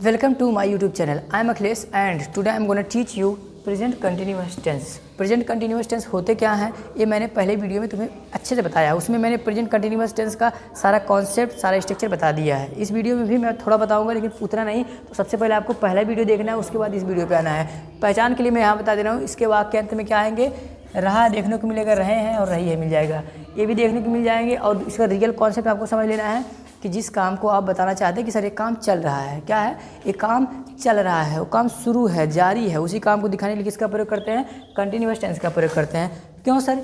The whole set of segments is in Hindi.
Welcome to my YouTube channel. I am Akhilesh and today I am going to teach you present continuous tense. Present continuous tense होते क्या हैं ये मैंने पहले वीडियो में तुम्हें अच्छे से बताया। उसमें मैंने प्रेजेंट कंटिन्यूअस टेंस का सारा कॉन्सेप्ट, सारा स्ट्रक्चर बता दिया है। इस वीडियो में भी मैं थोड़ा बताऊंगा, लेकिन उतना नहीं। तो सबसे पहले आपको पहला वीडियो देखना है, उसके बाद इस वीडियो पे आना है। पहचान के लिए मैं यहाँ बता दे रहा हूँ, इसके वाक्य अंत में क्या आएंगे, रहा देखने को मिलेगा, रहे हैं और रही है मिल जाएगा, ये भी देखने को मिल जाएंगे। और इसका रियल कॉन्सेप्ट आपको समझ लेना है कि जिस काम को आप बताना चाहते हैं कि सर ये काम चल रहा है, क्या है, ये काम चल रहा है, वो काम शुरू है, जारी है, उसी काम को दिखाने के लिए किसका प्रयोग करते हैं, कंटिन्यूअस टेंस का प्रयोग करते हैं। क्यों सर?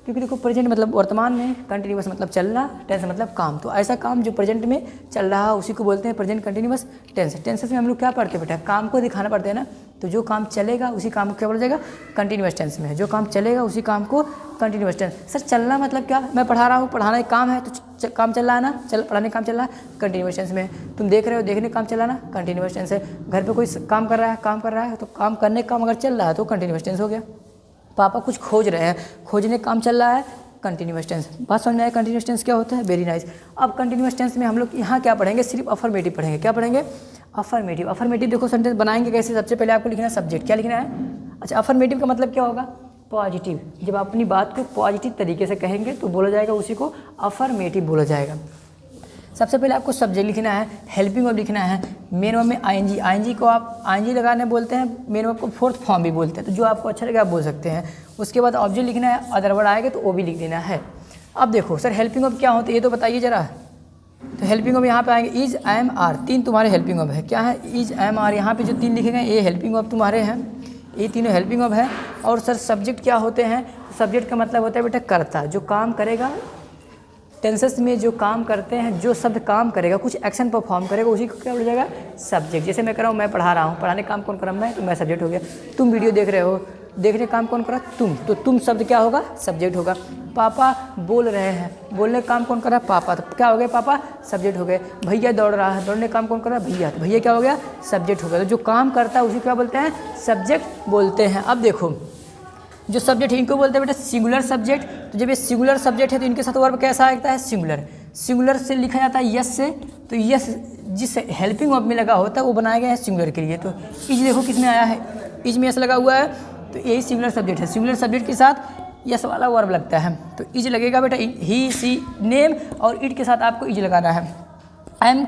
क्योंकि देखो प्रेजेंट मतलब वर्तमान में, कंटिन्यूअस मतलब चलना, टेंस मतलब काम। तो ऐसा काम जो प्रेजेंट में चल रहा है उसी को बोलते हैं प्रेजेंट कंटिन्यूअस टेंस। टेंसेस में हम लोग क्या पढ़ते हैं बेटा, काम को दिखाना पड़ता है ना। तो जो काम चलेगा उसी काम को क्या बोला जाएगा, कंटिन्यूअस टेंस में। जो काम चलेगा उसी काम को कंटिन्यूअस टेंस। सर चलना मतलब क्या, मैं पढ़ा रहा हूँ, पढ़ाना एक काम है, तो काम चल रहा है ना, पढ़ाने काम चल रहा है, कंटिन्यूअस टेंस में। तुम देख रहे हो, देखने काम चल रहा है ना, कंटिन्यूअस टेंस है। घर पे कोई काम कर रहा है, तो काम करने का काम अगर चल रहा है तो कंटिन्यूअस टेंस हो गया। पापा कुछ खोज रहे हैं, खोजने काम चल रहा है, कंटिन्यूअस टेंस। बात समझ में आया कंटिन्यूअस टेंस क्या होता है? Very nice. अब कंटिन्यूअस टेंस में हम लोग यहाँ क्या पढ़ेंगे, सिर्फ अफर्मेटिव पढ़ेंगे। क्या पढ़ेंगे? अफर्मेटिव। अफर्मेटिव देखो सेंटेंस बनाएंगे कैसे, सबसे पहले आपको लिखना है सब्जेक्ट। क्या लिखना है? अच्छा, अफर्मेटिव का मतलब क्या होगा, पॉजिटिव। जब आप अपनी बात को पॉजिटिव तरीके से कहेंगे तो बोला जाएगा, उसी को अफर्मेटिव बोला जाएगा। सबसे पहले आपको सब्जेक्ट लिखना है, हेल्पिंग वर्ब लिखना है। मेन वर्ब में आईएनजी, आईएनजी को आप आईएनजी लगाने बोलते हैं, मेन वर्ब को फोर्थ फॉर्म भी बोलते हैं। तो जो आपको अच्छा लगे आप बोल सकते हैं। उसके बाद ऑब्जेक्ट लिखना है, अदर वर्ड आएगा तो वो भी लिख देना है। अब देखो सर हेल्पिंग वर्ब क्या होते हैं ये तो बताइए ज़रा। तो हेल्पिंग वर्ब यहाँ पे आएंगे, इज, एम, आर, तीन तुम्हारे हेल्पिंग वर्ब है। क्या है? Is, am, are. यहाँ पे जो तीन लिखे गए ये हेल्पिंग वर्ब तुम्हारे हैं, ये तीनों हेल्पिंग वर्ब है। और सर सब्जेक्ट क्या होते हैं? सब्जेक्ट का मतलब होता है बेटा कर्ता, जो काम करेगा। टेंसेस में जो काम करते हैं, जो शब्द काम करेगा, कुछ एक्शन परफॉर्म करेगा, उसी को क्या बोला जाएगा, सब्जेक्ट। जैसे मैं कर रहा हूँ, मैं पढ़ा रहा हूँ, पढ़ाने काम कौन कर रहा है, मैं, तो मैं सब्जेक्ट हो गया। तुम वीडियो देख रहे हो, देखने काम कौन कर रहा है, तुम, तो तुम शब्द क्या होगा, सब्जेक्ट होगा। पापा बोल रहे हैं, बोलने का काम कौन कर रहा है, पापा, तो क्या हो गया, पापा सब्जेक्ट हो गए। भैया दौड़ रहा है, दौड़ने का काम कौन कर रहा है, भैया, तो भैया क्या हो गया, सब्जेक्ट हो गया। तो जो काम करता है उसी क्या बोलते हैं, सब्जेक्ट बोलते हैं। अब देखो जो सब्जेक्ट है इनको बोलते हैं बेटा सिंगुलर सब्जेक्ट। तो जब ये सिंगुलर सब्जेक्ट है तो इनके साथ वर्ब कैसा आता है, सिंगुलर। सिंगुलर से लिखा जाता है यस से, तो यस जिस हेल्पिंग वर्ब में लगा होता है वो बनाया गया है सिंगुलर के लिए। तो इज देखो किसमें आया है, इज में यस लगा हुआ है, तो यही सिंगुलर सब्जेक्ट है। सिंगुलर सब्जेक्ट के साथ यस वाला वर्ब लगता है, तो इज लगेगा बेटा, ही, सी, नेम, और इट के साथ आपको इज लगाना है। एम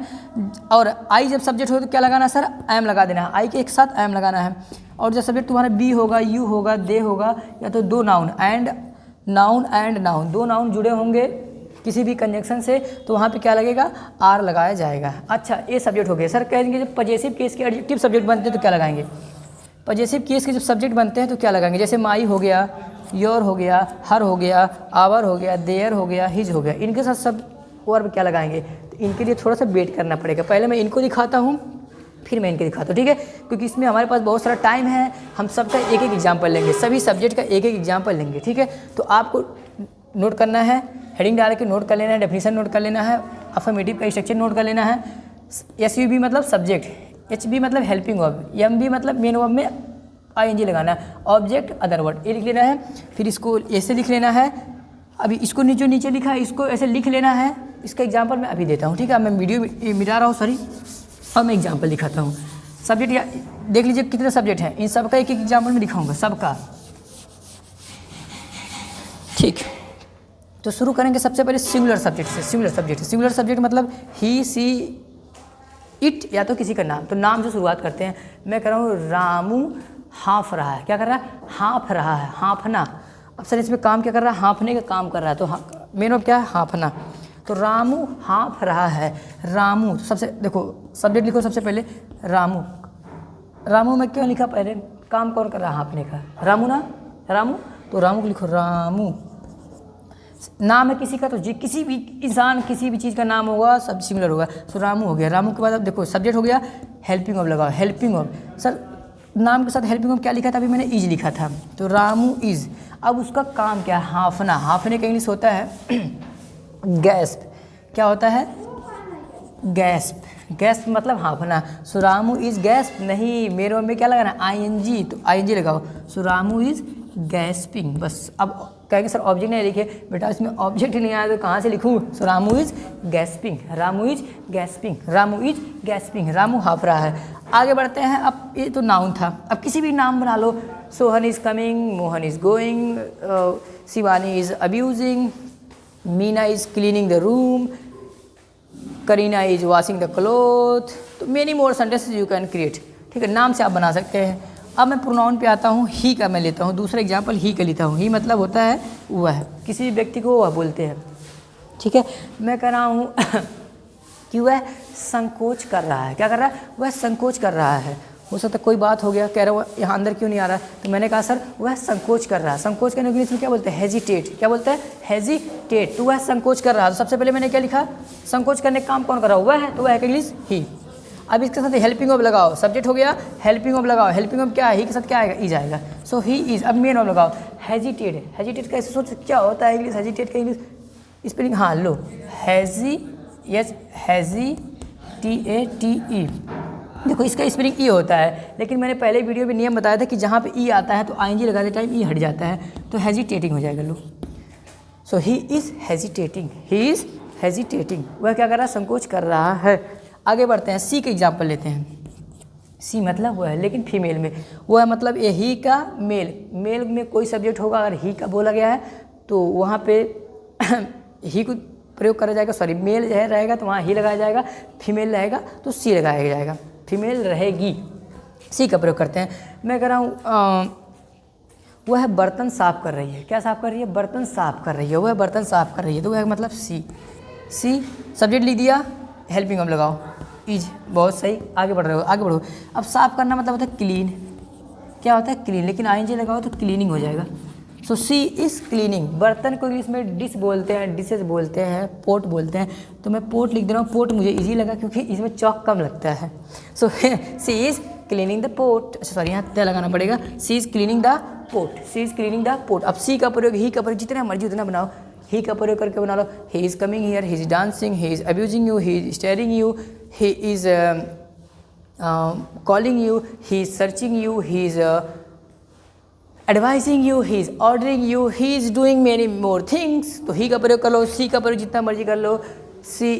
और आई जब सब्जेक्ट हो तो क्या लगाना है सर, एम लगा देना है, आई के एक साथ एम लगाना है। और जब सब्जेक्ट तुम्हारा बी होगा, यू होगा, दे होगा, या तो दो नाउन एंड नाउन, दो नाउन जुड़े होंगे किसी भी कंजंक्शन से, तो वहाँ पे क्या लगेगा, आर लगाया जाएगा। अच्छा ये सब्जेक्ट हो गया। सर कहेंगे जब पजेसिव केस के एडजेक्टिव सब्जेक्ट बनते हैं तो क्या लगाएंगे, पजेसिव केस के जब सब्जेक्ट बनते हैं तो क्या लगाएंगे, जैसे माई हो गया, योर हो गया, हर हो गया, आवर हो गया, देयर हो गया, हिज हो गया, इनके साथ सब वर्ब क्या लगाएंगे। तो इनके लिए थोड़ा सा वेट करना पड़ेगा, पहले मैं इनको दिखाता हूँ फिर मैं इनके दिखाता हूँ, ठीक है, क्योंकि इसमें हमारे पास बहुत सारा टाइम है। हम सबका एक एक एग्जाम्पल लेंगे, सभी सब्जेक्ट का एक एक एग्जाम्पल लेंगे, ठीक है। तो आपको नोट करना है, हेडिंग डाल के नोट कर लेना है, डेफिनेशन नोट कर लेना है, अफर्मेटिव का स्ट्रक्चर नोट कर लेना है। एस यू बी मतलब सब्जेक्ट, एच बी मतलब हेल्पिंग वर्ब, एम बी मतलब मेन वर्ब में आईएनजी लगाना है, ऑब्जेक्ट अदर वर्ड, ये लिख लेना है। फिर इसको ऐसे लिख लेना है, अभी इसको नीचे लिखा है इसको ऐसे लिख लेना है। इसका एग्जाम्पल मैं अभी देता हूँ, ठीक है। मैं वीडियो मिला रहा हूँ, सॉरी, और मैं एग्जाम्पल दिखाता हूँ। सब्जेक्ट या देख लीजिए कितने सब्जेक्ट हैं, इन सबका एक एक एग्जाम्पल में दिखाऊंगा सबका, ठीक। तो शुरू करेंगे सबसे पहले सिंगुलर सब्जेक्ट से। सिंगुलर सब्जेक्ट मतलब ही, सी, इट, या तो किसी का नाम। तो नाम से शुरुआत करते हैं। मैं कह रहा हूँ रामू हाँफ रहा है, क्या कर रहा है, हाँफ रहा है, हाँफना। अब सर इसमें काम क्या कर रहा है, हाँफने का काम कर रहा है, तो मेन वर्ब क्या है, हाँफना। तो रामू हाँफ रहा है, रामू। तो सबसे देखो सब्जेक्ट लिखो सबसे पहले रामू। रामू में क्यों लिखा, पहले काम कौन कर रहा है, हाँफने का, रामू ना, रामू, तो रामू को लिखो रामू। नाम है किसी का, तो जी किसी भी इंसान किसी भी चीज़ का नाम होगा सब सिमिलर होगा। तो रामू हो गया। रामू के बाद अब देखो सब्जेक्ट हो गया, हेल्पिंग वर्ब लगाओ, हेल्पिंग वर्ब। सर नाम के साथ हेल्पिंग वर्ब क्या लिखा था, अभी मैंने इज लिखा था, तो रामू इज। अब उसका काम क्या है, हाँफना। हाँफने का इंग्लिश होता है गैस्प। क्या होता है, गैस्प। गैस्प मतलब हाँफना। सो रामू इज गैस्प नहीं, मेरे में क्या लगाना, आईएनजी, तो आईएनजी लगाओ। सो रामू इज गैस्पिंग, बस। अब कहेंगे सर ऑब्जेक्ट नहीं लिखे, बेटा इसमें ऑब्जेक्ट ही नहीं आया तो कहाँ से लिखूँ। So Ramu is gasping, Ramu is gasping, Ramu is gasping, Ramu हाफ रहा है। आगे बढ़ते हैं। अब ये तो नाउन था, अब किसी भी नाम बना लो। Sohan is coming, Mohan is going, Shivani is abusing, Meena is cleaning the room, Kareena is washing the cloth. तो many more sentences you can create, ठीक है, नाम से आप बना सकते हैं। अब मैं प्रोनाउन पे आता हूँ, ही का मैं लेता हूँ, दूसरा एग्जाम्पल ही का लेता हूँ। ही मतलब होता है वह, किसी भी व्यक्ति को वह बोलते हैं, ठीक है। मैं कह रहा हूँ कि वह संकोच कर रहा है, क्या कर रहा है, वह संकोच कर रहा है। हो सकता है कोई बात हो गया, कह रहा है यहाँ अंदर क्यों नहीं आ रहा, तो मैंने कहा सर वह संकोच कर रहा है। संकोच करने के लिए क्या बोलते हैं, हेजिटेट, क्या बोलते हैं, हेजिटेट। तो वह संकोच कर रहा है, तो सबसे पहले मैंने क्या लिखा, संकोच करने का काम कौन कर रहा है, वह है, तो वह है इंग्लिश ही। अब इसके साथ हेल्पिंग ऑफ लगाओ, सब्जेक्ट हो गया, हेल्पिंग ऑफ लगाओ, हेल्पिंग ऑफ क्या है, ही के साथ क्या आएगा, इज आएगा। सो ही इज। अब मेन ऑफ लगाओ, हेजिटेट है, हेजिटेट कैसे सोच क्या होता है इंग्लिश, हेजिटेट का इंग्लिश स्पेलिंग, हाँ लो, हैजी, यस हैजी, TATE। देखो इसका स्पेलिंग ई होता है, लेकिन मैंने पहले वीडियो में नियम बताया था कि जहाँ पे ई आता है तो ING लगाते टाइम ई हट जाता है, तो हेजिटेटिंग हो जाएगा। लो, so he is hesitating, he is hesitating, वह क्या कर रहा है, संकोच कर रहा है। आगे बढ़ते हैं, सी का एग्जाम्पल लेते हैं। सी मतलब वह है, लेकिन फीमेल में, वह मतलब ये ही का मेल, मेल में कोई सब्जेक्ट होगा, अगर ही का बोला गया है तो वहाँ पे ही को प्रयोग करा जाएगा, सॉरी मेल जो है रहेगा तो वहाँ ही लगाया जाएगा, फीमेल रहेगा तो सी लगाया जाएगा, फीमेल रहेगी, सी का प्रयोग करते हैं। मैं कह रहा हूँ वह बर्तन साफ़ कर रही है, क्या साफ़ कर रही है, बर्तन साफ़ कर रही है, वह बर्तन साफ़ कर रही है, तो वह मतलब सी। सी सब्जेक्ट लिख दिया, हेल्पिंग ऑफ लगाओ, इज, बहुत सही, आगे बढ़ रहे हो, आगे बढ़ो। अब साफ़ करना मतलब होता है क्लीन, क्या होता है क्लीन, लेकिन ING लगाओ तो क्लीनिंग हो जाएगा। सो सी इज़ क्लीनिंग। बर्तन को इंग्लिश में डिश बोलते हैं, डिशेज बोलते हैं, पोट बोलते हैं, तो मैं पोट लिख दे रहा हूँ। पोट मुझे इजी लगा क्योंकि इसमें चौक कम लगता है। So she is cleaning the pot, अच्छा सॉरी यहाँ तय लगाना पड़ेगा, she is cleaning the pot, she is cleaning the pot. अब सी का प्रयोग, ही का प्रयोग जितना मर्जी उतना बनाओ, ही का प्रयोग करके बना लो। He is coming here, he is dancing, he is abusing you, he is staring you, he is calling you, he is searching you, he is advising you, he is ordering you, he is doing many more things। तो ही का प्रयोग कर लो, सी का प्रयोग जितना मर्जी कर लो। सी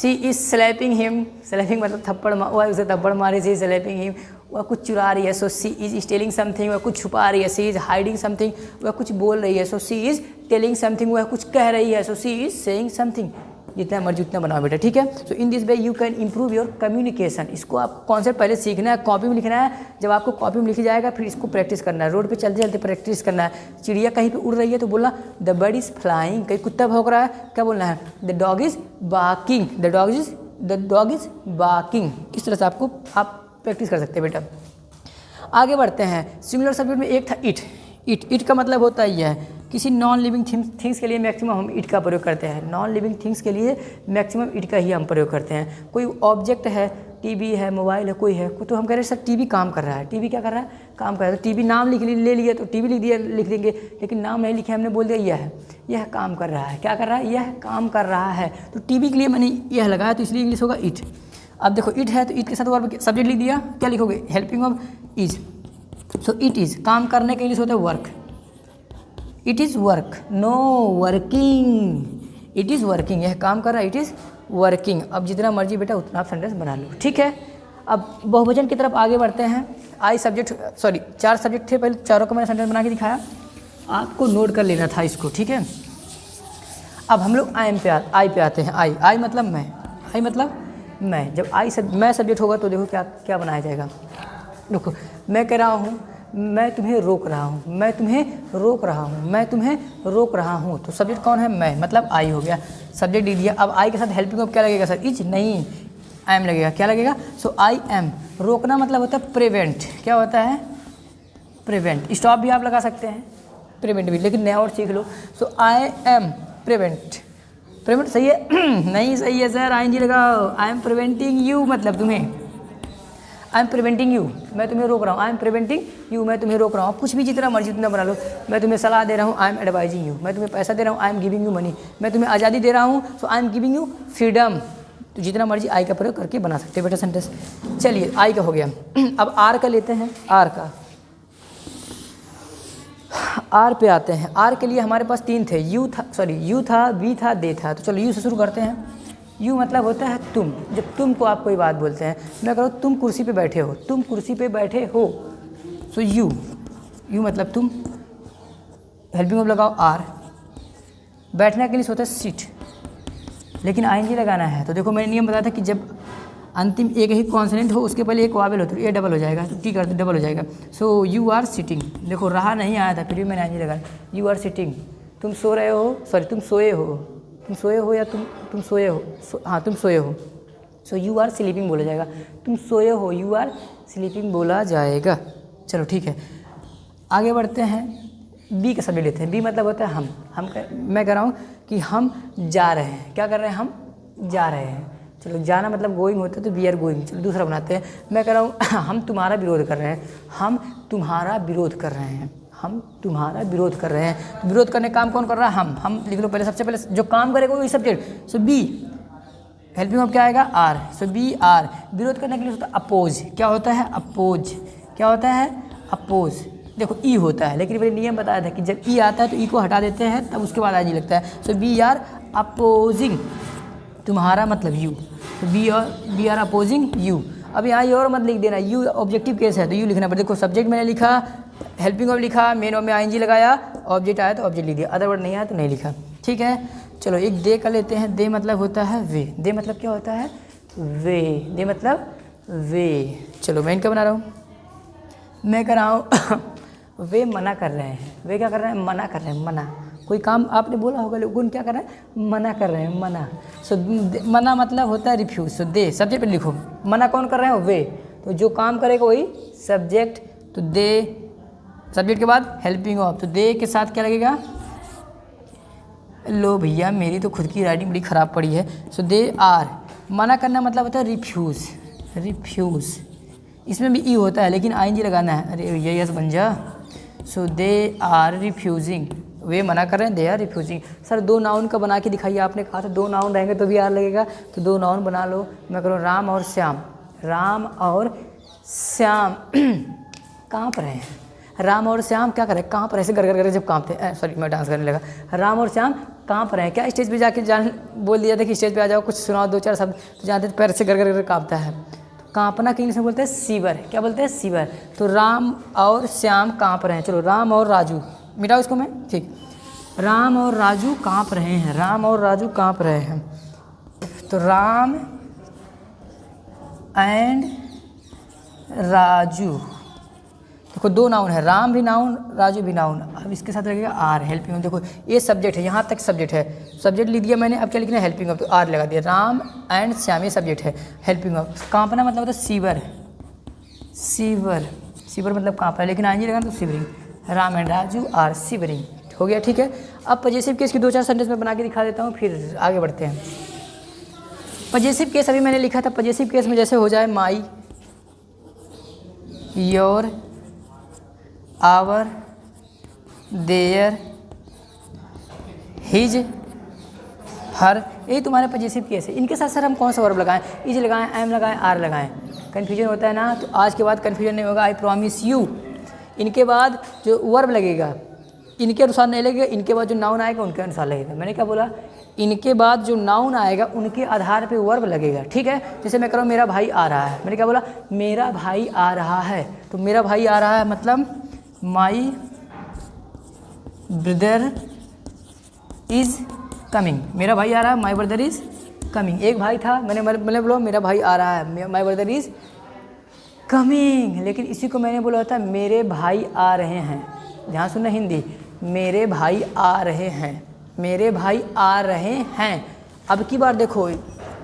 इज स्लैपिंग हिम, स्लैपिंग मतलब थप्पड़, वह उसे थप्पड़ मारे, सी स्लैपिंग हिम, वह कुछ चुरा रही है, so she is stealing something, वह कुछ छुपा रही है, सी इज हाइडिंग समथिंग, वह कुछ बोल रही है, so she is telling something, वह कुछ कह रही है, so she is saying something. जितना मर्जी उतना बनाओ बेटा, ठीक है। So in this way you can improve your communication. इसको आपको कॉन्सेप्ट पहले सीखना है, कॉपी में लिखना है, जब आपको कॉपी में लिखी जाएगा फिर इसको प्रैक्टिस करना है, रोड पे चलते चलते प्रैक्टिस करना है। चिड़िया कहीं पे उड़ रही है तो बोलना द बर्ड इज़ फ्लाइंग, कहीं कुत्ता भौंक रहा है क्या बोलना है, the dog is barking, the dog is barking. इस तरह से आपको आप प्रैक्टिस कर सकते हैं बेटा। आगे बढ़ते हैं, सिमिलर सब्जेक्ट में एक था इट। इट का मतलब होता है यह, किसी नॉन लिविंग थिंग्स के लिए मैक्सिमम हम इट का प्रयोग करते हैं, नॉन लिविंग थिंग्स के लिए मैक्सिमम इट का ही हम प्रयोग करते हैं। कोई ऑब्जेक्ट है, टीवी है, मोबाइल है, कोई है, तो हम कह रहे हैं सर टीवी काम कर रहा है, टीवी क्या कर रहा है, काम कर रहा है। तो टीवी नाम ले लिया तो टीवी लिख दिया, लिख देंगे, लेकिन नाम नहीं लिखे, हमने बोल दिया यह काम कर रहा है, क्या कर रहा है, यह काम कर रहा है। तो टीवी के लिए मैंने यह लगाया तो इसलिए इंग्लिश होगा इट। अब देखो इट है तो इट के साथ वर्ब सब्जेक्ट लिख दिया, क्या लिखोगे, helping of is. So it is, काम करने का इंग्लिश होता है work, it is work, no working, it is working, यह काम कर रहा है, इट इज़ वर्किंग। अब जितना मर्जी बेटा उतना आप सेंटेंस बना लो, ठीक है। अब बहुवचन की तरफ आगे बढ़ते हैं। आई सब्जेक्ट, सॉरी 4 सब्जेक्ट थे, पहले चारों को मैंने सेंटेंस बना के दिखाया, आपको नोट कर लेना था इसको, ठीक है। अब हम लोग आई पे आते हैं। आई मतलब मैं, आई मतलब मैं। जब मैं सब्जेक्ट होगा तो देखो क्या क्या बनाया जाएगा। देखो मैं कह रहा हूँ मैं तुम्हें रोक रहा हूँ, मैं तुम्हें रोक रहा हूँ, मैं तुम्हें रोक रहा हूँ। तो सब्जेक्ट कौन है, मैं, मतलब आई हो गया, सब्जेक्ट दे दिया। अब आई के साथ हेल्पिंग ऑफ क्या लगेगा सर, इज नहीं, आई एम लगेगा, क्या लगेगा। सो आई एम, रोकना मतलब होता है प्रिवेंट, क्या होता है, प्रिवेंट। स्टॉप भी आप लगा सकते हैं, प्रिवेंट भी, लेकिन नया और सीख लो। सो आई एम प्रिवेंट, प्रिवेंट सही है नहीं सही है सर, ING लगाओ। आई एम प्रिवेंटिंग यू मतलब तुम्हें, आई एम प्रिवेंटिंग यू, मैं तुम्हें रोक रहा हूँ, आई एम प्रिवेंटिंग यू, मैं तुम्हें रोक रहा हूँ। कुछ भी जितना मर्जी उतना बना लो। मैं तुम्हें सलाह दे रहा हूँ, आई एम एडवाइजिंग यू, मैं तुम्हें पैसा दे रहा हूँ, I am giving you money, मैं तुम्हें आज़ादी दे रहा हूँ, so I am giving you freedom. तो जितना मर्जी आई का प्रयोग करके बना सकते हैं बेटा सेंटेंस। चलिए आई का हो गया। अब आर का लेते हैं, आर का। आर पे आते हैं। आर के लिए हमारे पास 3 थे, यू था, वी था, दे था। तो चलो यू से शुरू करते हैं। यू मतलब होता है तुम। जब तुम को आप कोई बात बोलते हैं, मैं कह रहा हूँ तुम कुर्सी पे बैठे हो, तुम कुर्सी पे बैठे हो, सो यू मतलब तुम। हेल्पिंग वर्ब लगाओ आर। बैठने के लिए होता है सिट, लेकिन आईएनजी लगाना है। तो देखो मैंने नियम बताया था कि जब अंतिम एक ही कॉन्सोनेंट हो उसके पहले एक वावेल हो तो ये डबल हो जाएगा, तो टी कर दो डबल हो जाएगा। So you are sitting. देखो रहा नहीं आया था फिर भी मैंने आईएनजी लगाया। यू आर सिटिंग, तुम सो रहे हो, तुम सोए हो, या तुम सोए हो, हाँ तुम सोए हो। सो यू आर स्लीपिंग बोला जाएगा। तुम सोए हो, यू आर स्लीपिंग बोला जाएगा। चलो ठीक है, आगे बढ़ते हैं। बी का सब्जेक्ट लेते हैं। बी मतलब होता है हम मैं कह रहा हूँ कि हम जा रहे हैं। क्या कर रहे हैं? हम जा रहे हैं। चलो जाना मतलब गोइंग होता है, तो वी आर गोइंग। चलो दूसरा बनाते हैं। मैं कह रहा हूँ हम तुम्हारा विरोध कर रहे हैं, हम तुम्हारा विरोध कर रहे हैं, हम तुम्हारा विरोध कर रहे हैं। तो विरोध करने काम कौन कर रहा है? हम लिख लो पहले, सबसे पहले जो काम करेगा वही subject. So be, helping verb क्या आएगा? आर। So be are. विरोध करने के लिए होता है अपोज। क्या होता है? अपोज। क्या होता है? अपोज। देखो ई होता है, लेकिन मैंने नियम बताया था कि जब ई आता है तो ई को हटा देते हैं, तब उसके बाद आई लगता है। सो बी आर अपोजिंग, तुम्हारा मतलब यू। तो बी आर अपोजिंग यू। अब यहाँ ये और मत लिख देना, यू ऑब्जेक्टिव केस है तो यू लिखना पड़ेगा। देखो सब्जेक्ट मैंने लिखा, हेल्पिंग वर्ब लिखा, मेन वर्ब में आईएनजी लगाया, ऑब्जेक्ट आया तो ऑब्जेक्ट लिख दिया, अदर वर्ड नहीं आया तो नहीं लिखा। ठीक है, चलो एक दे का लेते हैं। दे मतलब होता है वे। दे मतलब क्या होता है? वे। दे मतलब वे। चलो मैं इनका बना रहा हूँ। मैं कह रहा हूँ वे मना कर रहे हैं। वे क्या कर रहे हैं? मना कर रहे हैं। मना, कोई काम आपने बोला होगा, लोगों क्या कर रहे हैं? मना कर रहे हैं। मना। सो मना मतलब होता है रिफ्यूज। सो दे सब्जेक्ट पे लिखो, मना कौन कर रहे हैं? वे। तो जो काम करेगा वही सब्जेक्ट। तो दे सब्जेक्ट के बाद हेल्पिंग वर्ब, तो दे के साथ क्या लगेगा? लो भैया मेरी तो खुद की राइटिंग बड़ी ख़राब पड़ी है। सो दे आर। मना करना मतलब होता है रिफ्यूज़। रिफ्यूज़ इसमें भी ई होता है, लेकिन आईएनजी लगाना है। अरे भैया यस बन जा। सो दे आर रिफ्यूजिंग, वे मना कर रहे हैं, they are refusing. Sir 2 noun का बना के दिखाइए, आपने कहा था 2 नाउन रहेंगे तो भी आर लगेगा, तो 2 नाउन बना लो। मैं करूँ राम और श्याम। राम और श्याम काँप रहे हैं। राम और श्याम क्या करें? काँप रहे, ऐसे गर गर जब काँपते, सॉरी मैं डांस करने लगा। राम और श्याम काँप रहे हैं। क्या स्टेज पे जाके बोल दिया था कि स्टेज पे आ जाओ, कुछ सुनाओ 2-4 शब्द, तो जानते पैर से गर गर काँपता है। काँपना के इंग्लिश में बोलते हैं सीवर। क्या बोलते हैं? सीवर। तो राम और श्याम काँप रहे हैं। चलो राम और राजू, मिटाओ इसको मैं, ठीक। राम और राजू काँप रहे हैं। राम और राजू काँप रहे हैं। तो राम एंड राजू, देखो 2 नाउन है, राम भी नाउन, राजू भी नाउन। अब इसके साथ लगेगा आर, हेल्पिंग। देखो ये सब्जेक्ट है, यहाँ तक सब्जेक्ट है, सब्जेक्ट लिख दिया मैंने। अब क्या लिखना है? हेल्पिंग वर्ब, तो आर लगा दिया। राम एंड श्याम ये सब्जेक्ट है, हेल्पिंग वर्ब। कांपना मतलब होता है सीवर। सीवर, सीवर मतलब कांपना, लेकिन आईएनजी लगाना तो shivering. Ram and Raju are shivering. हो गया, ठीक है। अब पजेसिव केस की 2-4 सेंटेंस में बना के दिखा देता हूँ, फिर आगे बढ़ते हैं। पजेसिव केस अभी मैंने लिखा था। पजेसिव केस में जैसे हो जाए माई, योर, आवर, देयर, हिज, हर, यही तुम्हारे पजेसिव केस है। इनके साथ सर हम कौन सा वर्ब लगाएं? इज लगाएं, एम लगाएं, आर लगाएं? कन्फ्यूजन होता है ना, तो आज के बाद कन्फ्यूजन नहीं होगा, आई प्रॉमिस यू। इनके बाद जो वर्ब लगेगा इनके अनुसार नहीं लगेगा, इनके बाद जो नाउन आएगा उनके अनुसार लगेगा। मैंने क्या बोला? इनके बाद जो नाउन आएगा उनके आधार पे वर्ब लगेगा, ठीक है। जैसे मैं कह रहा हूँ मेरा भाई आ रहा है, मैंने क्या बोला? मेरा भाई आ रहा है। तो मेरा भाई आ रहा है मतलब माई ब्रदर इज़ कमिंग। मेरा भाई आ रहा है, माई ब्रदर इज़ कमिंग। एक भाई था, मैंने बोला मेरा भाई आ रहा है, माई ब्रदर इज़ कमिंग। लेकिन इसी को मैंने बोला था मेरे भाई आ रहे हैं। ध्यान सुनना, हिंदी, मेरे भाई आ रहे हैं, मेरे भाई आ रहे हैं। अब की बार देखो,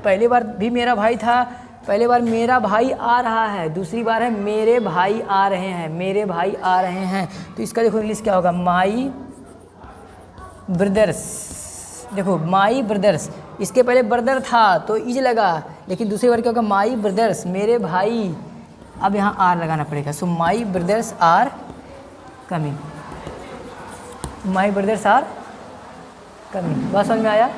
पहली बार भी मेरा भाई था, पहले बार मेरा भाई आ रहा है, दूसरी बार है मेरे भाई आ रहे हैं, मेरे भाई आ रहे हैं। तो इसका देखो इंग्लिश क्या होगा? माई ब्रदर्स। देखो माई ब्रदर्स, इसके पहले ब्रदर था तो इज लगा, लेकिन दूसरी बार क्या होगा? माई ब्रदर्स, मेरे भाई। अब यहाँ आर लगाना पड़ेगा। So my brothers are coming, my brothers are coming. बात समझ में आया?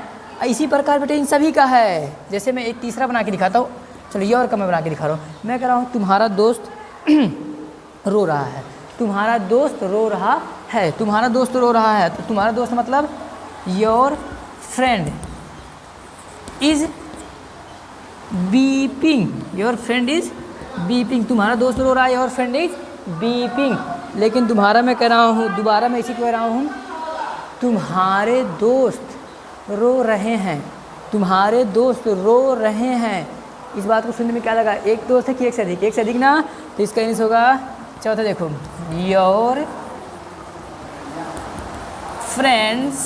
इसी प्रकार बेटे इन सभी का है। जैसे मैं एक तीसरा बना के दिखाता हूँ, चलो ये और का मैं बना के दिखा रहा हूँ। मैं कह रहा हूँ तुम्हारा दोस्त रो रहा है, तुम्हारा दोस्त रो रहा है, तुम्हारा दोस्त रो रहा है, तो तुम्हारा दोस्त मतलब your friend is beeping, your friend is beeping, तुम्हारा दोस्त रो रहा है, योर फ्रेंड इज बीपिंग। लेकिन तुम्हारा मैं कह रहा हूँ, दोबारा मैं इसी कह रहा हूँ, तुम्हारे दोस्त रो रहे हैं, तुम्हारे दोस्त रो रहे हैं। इस बात को सुनने में क्या लगा, एक दोस्त है कि एक से अधिक, एक से अधिक ना, तो इसका इंग्लिश होगा चौथा, देखो योर फ्रेंड्स,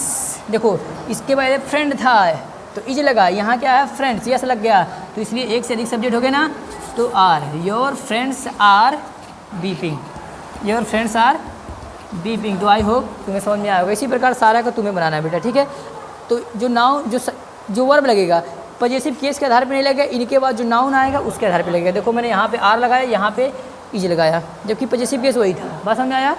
देखो इसके पहले फ्रेंड था तो इज लगा, यहाँ क्या है फ्रेंड्स, यस लग गया, तो इसलिए एक से अधिक सब्जेक्ट हो गए ना, तो are, your friends are weeping, your friends are weeping. तो आई होप तुम्हें समझ में आया होगा। इसी प्रकार सारा का तुम्हें बनाना है बेटा, ठीक है। तो जो नाउन जो वर्ब लगेगा पॉजिटिव केस के आधार पर नहीं लगेगा, इनके बाद जो नाउन आएगा उसके आधार पर लगेगा। देखो मैंने यहाँ पे आर लगाया, यहाँ पे इज लगाया, जबकि पॉजिटिव केस वही था। बात समझ में आया?